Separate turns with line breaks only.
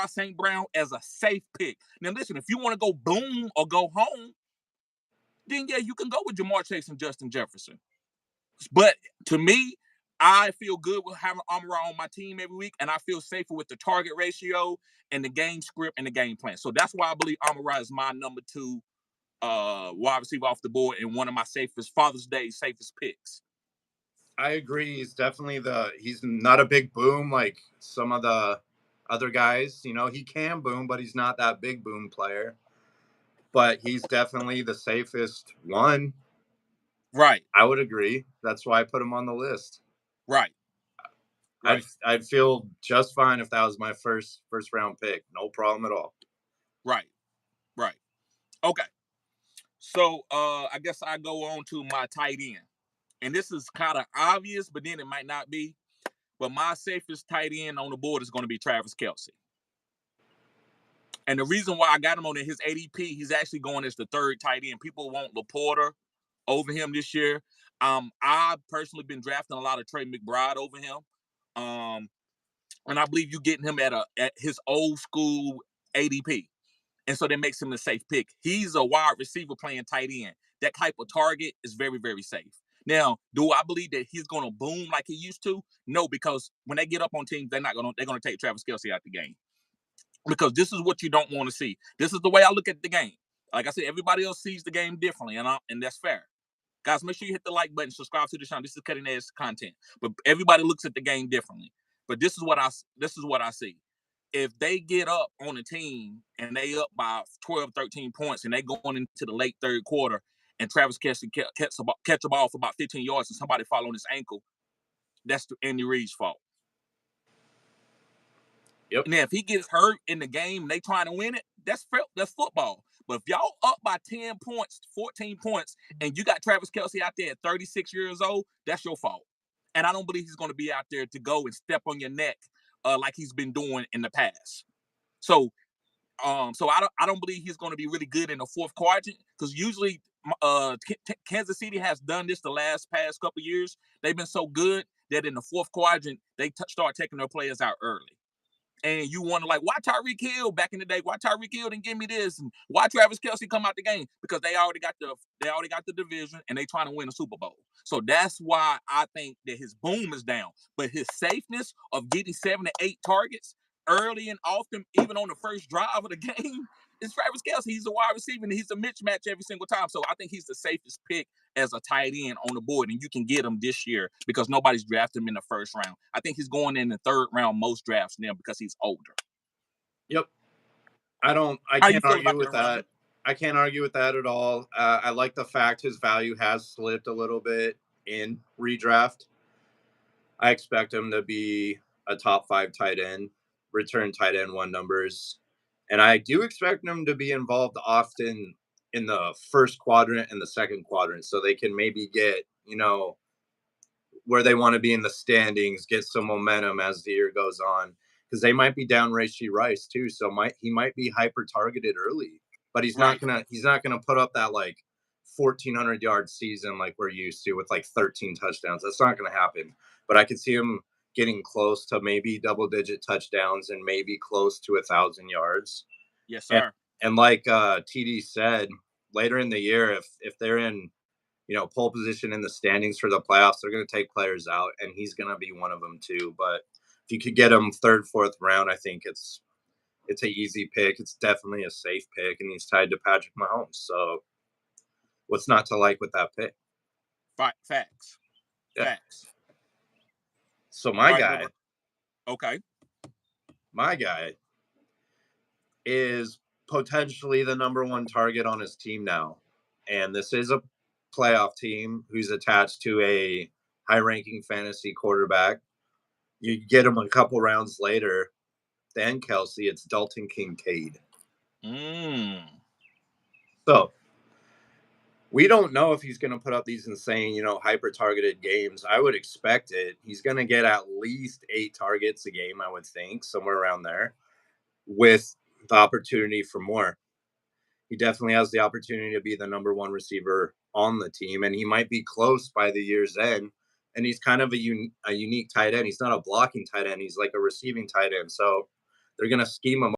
Amon-Ra St. Brown as a safe pick. Now, listen, if you want to go boom or go home, then, yeah, you can go with Jamar Chase and Justin Jefferson. But to me, I feel good with having Amon-Ra on my team every week, and I feel safer with the target ratio and the game script and the game plan. So that's why I believe Amon-Ra is my number 2 wide receiver off the board and one of my safest Father's Day safest picks.
I agree. He's definitely he's not a big boom like some of the other guys. You know, he can boom, but he's not that big boom player. But he's definitely the safest one.
Right.
I would agree. That's why I put him on the list.
Right.
I'd feel just fine if that was my first round pick. No problem at all.
Right. Okay. So I guess I go on to my tight end. And this is kind of obvious, but then it might not be. But my safest tight end on the board is going to be Travis Kelce. And the reason why I got him on his ADP, he's actually going as the 3rd tight end. People want LaPorta over him this year. I've personally been drafting a lot of Trey McBride over him. And I believe you're getting him at his old school ADP. And so that makes him a safe pick. He's a wide receiver playing tight end. That type of target is very, very safe. Now, do I believe that he's going to boom like he used to? No, because when they get up on teams, they're going to take Travis Kelce out the game. Because this is what you don't want to see. This is the way I look at the game. Like I said, everybody else sees the game differently, and that's fair. Guys, make sure you hit the like button, subscribe to the channel. This is cutting edge content. But everybody looks at the game differently. But this is what I see. If they get up on a team and they up by 12, 13 points and they going into the late 3rd quarter and Travis Kelce catch a ball for about 15 yards and somebody fall on his ankle, that's Andy Reid's fault.
Yep.
Now, if he gets hurt in the game and they trying to win it, that's football. But if y'all up by 10 points, 14 points, and you got Travis Kelce out there at 36 years old, that's your fault. And I don't believe he's going to be out there to go and step on your neck like he's been doing in the past. So I don't believe he's going to be really good in the 4th quadrant, because usually Kansas City has done this the past couple of years. They've been so good that in the 4th quadrant, they start taking their players out early. And you wonder, like, why Tyreek Hill back in the day? Why Tyreek Hill didn't give me this? And why Travis Kelce come out the game? Because they already got the division and they trying to win a Super Bowl. So that's why I think that his boom is down. But his safeness of getting 7 to 8 targets early and often, even on the first drive of the game, is Travis Kelce. He's a wide receiver and he's a mismatch every single time. So I think he's the safest pick as a tight end on the board, and you can get him this year because nobody's drafted him in the 1st round. I think he's going in the 3rd round most drafts now because he's older.
Yep. I can't argue with that. I can't argue with that at all. I like the fact his value has slipped a little bit in redraft. I expect him to be a top 5 tight end, return tight end 1 numbers. And I do expect him to be involved often in the 1st quadrant and the 2nd quadrant, so they can maybe get, where they want to be in the standings, get some momentum as the year goes on, because they might be down Rashee Rice too. So he might be hyper targeted early, but he's not gonna put up that like 1,400 yard season like we're used to with like 13 touchdowns. That's not gonna happen. But I could see him getting close to maybe double-digit touchdowns and maybe close to 1,000 yards.
Yes, sir.
And like TD said, later in the year, if they're in, pole position in the standings for the playoffs, they're going to take players out, and he's going to be one of them too. But if you could get him 3rd, 4th round, I think it's an easy pick. It's definitely a safe pick, and he's tied to Patrick Mahomes. So what's not to like with that pick?
Facts.
Yeah.
Facts.
So my guy is potentially the number 1 target on his team now. And this is a playoff team who's attached to a high-ranking fantasy quarterback. You get him a couple rounds later than Kelce. It's Dalton Kincaid. So we don't know if he's going to put up these insane, hyper-targeted games. I would expect it. He's going to get at least 8 targets a game, I would think, somewhere around there, with the opportunity for more. He definitely has the opportunity to be the number 1 receiver on the team, and he might be close by the year's end. And he's kind of a unique tight end. He's not a blocking tight end. He's like a receiving tight end. So they're going to scheme him